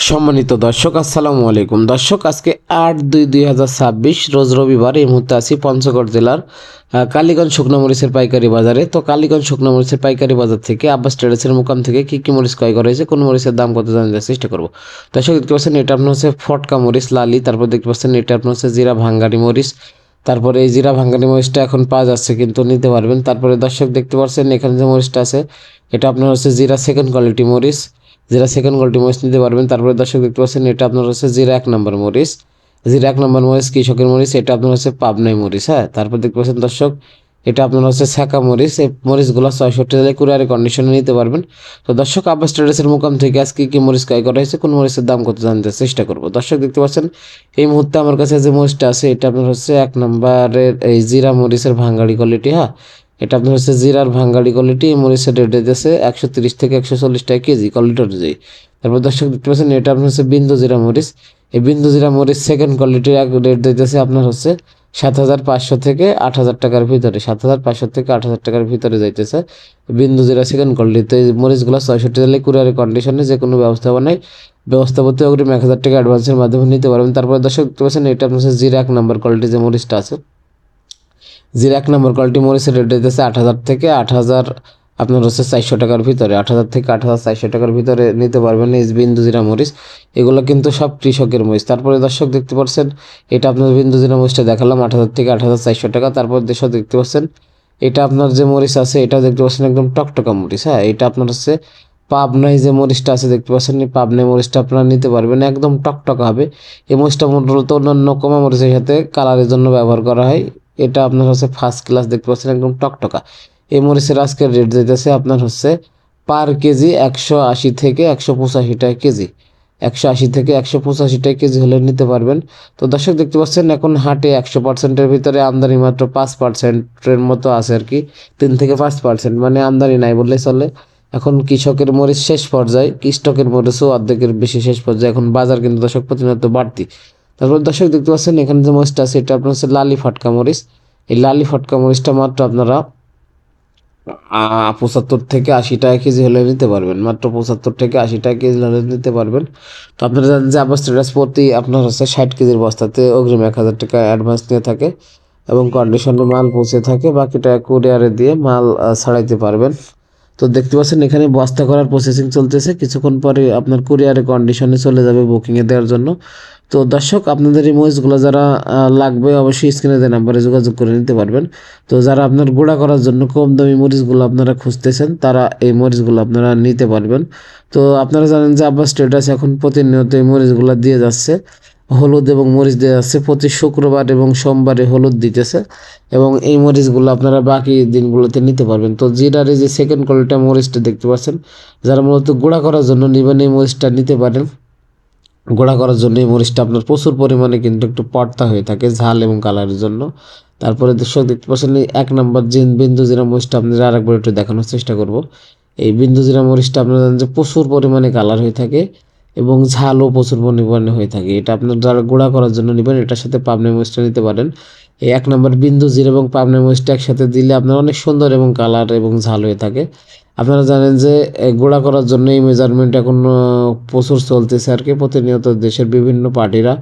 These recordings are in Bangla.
সম্মানিত দর্শক আসসালামু আলাইকুম। দর্শক আজকে 8/2/2026 রোজ রবিবার। এই মুহূর্তে আছি পঞ্চগড় জেলার কালীগঞ্জ শুকনো মরিচের পাইকারি বাজারে। তো কালীগঞ্জ শুকনো মরিচের পাইকারি বাজার থেকে আব্বাস ট্রেডার্সের মোকাম থেকে কী কী মরিচ ক্রয় করা হয়েছে, কোন মরিচের দাম কত জানার চেষ্টা করব। দর্শক দেখতে পাচ্ছেন এটা আপনার হচ্ছে ফটকা মরিচ লালি, তারপর দেখতে পাচ্ছেন এটা আপনার হচ্ছে জিরা ভাঙ্গারি মরিচ। তারপরে এই জিরা ভাঙ্গারি মরিচটা এখন পাওয়া যাচ্ছে, কিন্তু নিতে পারবেন। তারপরে দর্শক দেখতে পাচ্ছেন এখানে যে মরিচটা আছে এটা আপনার হচ্ছে জিরা সেকেন্ড কোয়ালিটি মরিচ, জিরা সেকেন্ড কোয়ালিটি মরিচ নিতে পারবেন। তারপরে দর্শক দেখতে পাচ্ছেন এটা আপনার হচ্ছে জিরা 1 নম্বর মরিচ, জিরা 1 নম্বর মরিচ কৃষকের মরিচ, এটা আপনার হচ্ছে পাবনাই মরিচ। হ্যাঁ, তারপর দেখতে পাচ্ছেন দর্শক এটা আপনার হচ্ছে ছ্যাঁকা মরিচ। এই মরিচগুলো 66 জেলায় কুরিয়ারে কন্ডিশনে নিতে পারবেন। তো দর্শক আব্বাস ট্রেডার্সের মোকাম থেকে আজকে কি মরিচ ক্রয় করা হয়েছে, কোন মরিচের দাম কত জানতে চেষ্টা করবো। দর্শক দেখতে পাচ্ছেন এই মুহূর্তে আমার কাছে যে মরিচটা আছে এটা আপনার হচ্ছে 1 নম্বরের এই জিরা মরিচের ভাঙ্গাড়ি কোয়ালিটি। হ্যাঁ, এটা আপনার হচ্ছে জিরার ভাঙ্গাড়ি কোয়ালিটি। এই মরিচের রেট দিতেছে 130 থেকে 140 টাকা কেজি কোয়ালিটি অনুযায়ী। তারপর দর্শক দেখতে পাচ্ছেন এটা আপনার হচ্ছে বিন্দু জিরা মরিচ। এই বিন্দু জিরা মরিচ সেকেন্ড কোয়ালিটির এক রেট দিতেছে আপনার হচ্ছে 7,500 থেকে 8,000 টাকার ভিতরে, 7,500 থেকে 8,000 টাকার ভিতরে যাইতেছে বিন্দু জিরা সেকেন্ড কোয়ালিটি। তো এই মরিচগুলো 66 জেলায় কুরিয়ারে কন্ডিশনে যে কোনো ব্যবস্থাপনায় ব্যবস্থাপতি অগ্রিম 1,000 টাকা অ্যাডভান্সের মাধ্যমে নিতে পারবেন। তারপরে দর্শক দেখতে পাচ্ছেন এটা আপনার হচ্ছে জিরা 1 নম্বর কোয়ালিটি যে মরিচটা আছে, জিরা 1 নম্বর কোয়ালিটি মরিচের রেট দিতেছে 8,000 থেকে 8,000 আপনার হচ্ছে 400 টাকার ভিতরে, 8,000 থেকে 8,400 টাকার ভিতরে নিতে পারবেন এই বিন্দু জিরা মরিচ। এগুলো কিন্তু সব কৃষকের মরিচ। তারপরে দর্শক দেখতে পাচ্ছেন এটা আপনার বিন্দু জিরা মরিচটা দেখালাম 8,000 থেকে 8,400 টাকা। তারপর দর্শক দেখতে পাচ্ছেন এটা আপনার যে মরিচ আছে এটা দেখতে পাচ্ছেন একদম টকটকা মরিচ। হ্যাঁ, এটা আপনার হচ্ছে পাবনায় যে মরিচটা আছে দেখতে পাচ্ছেন এই পাবনায় মরিচটা আপনারা নিতে পারবেন, একদম টকটকা হবে। এই মরিচটা মূলত অন্যান্য কমা মরিচের সাথে কালারের জন্য ব্যবহার করা হয়। এটা আপনার হচ্ছে ফার্স্ট ক্লাস দেখতে পাচ্ছেন একদম টকটকা। এই মরিচের আজকের রেট দিতেছে আপনার হচ্ছে পার কেজি 180 থেকে 185 টাকা কেজি, 180 থেকে 185 টাকা কেজি হলে নিতে পারবেন। তো দর্শক দেখতে পাচ্ছেন এখন হাটে 100%-এর ভিতরে আমদানি মাত্র 5%-এর মতো আছে আর কি, 3 থেকে 5%, মানে আমদানি নাই বললে চলে। এখন কৃষকের মরিচ শেষ পর্যায়ে, কৃষকের মরিচও অর্ধেকের বেশি শেষ পর্যায়ে। এখন বাজার কিন্তু দর্শক প্রতিনিয়ত বাড়তি। তারপর দর্শক দেখতে পাচ্ছেন এখানে যে মরিচটা আছে এটা আপনার হচ্ছে লালি ফটকা মরিচ। এই লালি ফটকা মরিচটা মাত্র আপনারা 75 থেকে 80 টাকা কেজি হলে নিতে পারবেন, মাত্র 75 থেকে 80 টাকা কেজি হলে নিতে পারবেন। তো আপনারা জানেন যে আব্বাস ট্রেডার্স প্রতি আপনার হচ্ছে 60 কেজির বস্তাতে অগ্রিম 1,000 টাকা অ্যাডভান্স নিয়ে থাকে এবং কন্ডিশনে মাল পৌঁছে থাকে, বাকিটা কুরিয়ারে দিয়ে মাল ছাড়াইতে পারবেন। তো দেখতে পাচ্ছেন এখানে বস্তা করার প্রসেসিং চলতেছে, কিছুক্ষণ পরে আপনার কুরিয়ারে কন্ডিশনে চলে যাবে বুকিংয়ে দেওয়ার জন্য। তো দর্শক আপনাদের এই মরিচগুলো যারা লাগবে অবশ্যই স্ক্রিনে দেওয়া নাম্বারে যোগাযোগ করে নিতে পারবেন। তো যারা আপনার গুঁড়া করার জন্য কম দামি মরিচগুলো আপনারা খুঁজতেছেন তারা এই মরিচগুলো আপনারা নিতে পারবেন। তো আপনারা জানেন যে আব্বাস ট্রেডার্স এখন প্রতিনিয়ত এই মরিচগুলো দিয়ে যাচ্ছে, হলুদ এবং মরিচ দেওয়া যাচ্ছে প্রতি শুক্রবার এবং সোমবারে হলুদ দিতেছে, এবং এই মরিচগুলো আপনারা বাকি দিনগুলোতে নিতে পারবেন। তো জিরার এই যে সেকেন্ড কোয়ালিটি মরিচটা দেখতে পাচ্ছেন, যারা মূলত গুঁড়া করার জন্য নেবেন এই মরিচটা নিতে পারেন। গুঁড়া করার জন্য এই মরিচটা আপনার প্রচুর পরিমাণে কিন্তু একটু পর্তা হয়ে থাকে ঝাল এবং কালারের জন্য। তারপরে দর্শক দেখতে পাচ্ছেন এই 1 নম্বর বিন্দু জিরা মরিচটা আপনাদের আরেকবার একটু দেখানোর চেষ্টা করব। এই বিন্দু জিরা মরিচটা আপনারা জানেন যে প্রচুর পরিমাণে কালার হয়ে থাকে এবং ঝালও প্রচুর পরিমাণে হয়ে থাকে। এটা আপনার যারা গুঁড়া করার জন্য নেবেন এটার সাথে পাবনা মরিচটা নিতে পারেন। এই 1 নম্বর বিন্দু জিরা এবং পাবনা মরিচটা একসাথে দিলে আপনার অনেক সুন্দর এবং কালার এবং ঝাল হয়ে থাকে। আপনারা জানেন যে গুঁড়া করার জন্য এই মেজারমেন্ট এখন প্রচুর চলতেছে আর কি, প্রতিনিয়ত দেশের বিভিন্ন পার্টিরা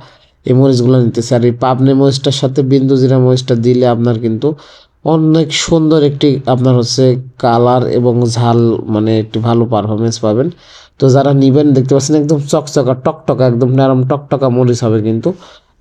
এই মরিচগুলো নিতেছে। আর এই পাবনা মরিচটার সাথে বিন্দু জিরা মরিচটা দিলে আপনার কিন্তু অনেক সুন্দর একটি আপনার হচ্ছে কালার এবং ঝাল, মানে একটি ভালো পারফরমেন্স পাবেন। তো যারা নিবেন দেখতে পাচ্ছেন একদম চকচকা টকটকা একদম নরম টকটকা মরিচ হবে কিন্তু।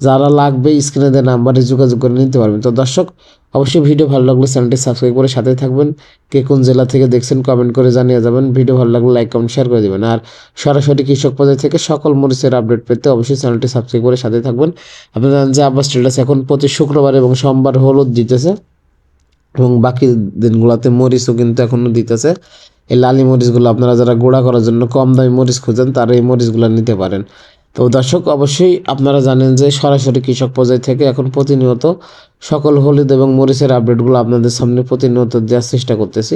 যারা লাগবে স্ক্রিনে দেওয়া নাম্বারে যোগাযোগ করে নিতে পারবেন। তো দর্শক অবশ্যই ভিডিও ভালো লাগলে চ্যানেলটি সাবস্ক্রাইব করে সাথে থাকবেন। কে কোন জেলা থেকে দেখছেন কমেন্ট করে জানিয়ে যাবেন। ভিডিও ভালো লাগলে লাইক কমেন্ট শেয়ার করে দেবেন। আর সরাসরি কৃষক পর্যায় থেকে সকল মরিচের আপডেট পেতে অবশ্যই চ্যানেলটি সাবস্ক্রাইব করে সাথে থাকবেন। আপনারা জানেন যে আব্বাস ট্রেডার্স এখন প্রতি শুক্রবার এবং সোমবার হলুদ দিতেছে এবং বাকি দিনগুলোতে মরিচও কিন্তু এখনও দিতেছে। এই লালি মরিচগুলো আপনারা যারা গুঁড়া করার জন্য কম দামি মরিচ খুঁজেন তারা এই মরিচগুলো নিতে পারেন। তো দর্শক অবশ্যই আপনারা জানেন যে সরাসরি কৃষক পর্যায় থেকে এখন প্রতিনিয়ত সকল হলুদ এবং মরিচের আপডেটগুলো আপনাদের সামনে প্রতিনিয়ত দেওয়ার চেষ্টা করতেছি।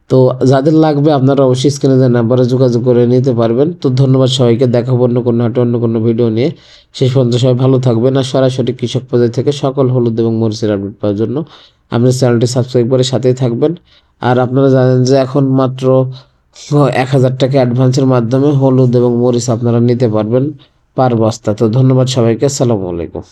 তো যাদের লাগবে আপনারা অবশ্যই স্ক্রিনে দেওয়া নাম্বারে যোগাযোগ করে নিতে পারবেন। তো ধন্যবাদ সবাইকে, দেখাবো অন্য কোনো হাটে অন্য কোনো ভিডিও নিয়ে। শেষ পর্যন্ত সবাই ভালো থাকবেন। আর সরাসরি কৃষক পর্যায় থেকে সকল হলুদ এবং মরিচের আপডেট পাওয়ার জন্য আপনার চ্যানেলটি সাবস্ক্রাইব করে সাথেই থাকবেন। আর আপনারা জানেন যে এখন মাত্র 1000 টাকা অ্যাডভান্সের মাধ্যমে হলুদ এবং মরিচ আপনারা নিতে পারবেন পার বস্তা। তো ধন্যবাদ সবাইকে। আসসালামু আলাইকুম।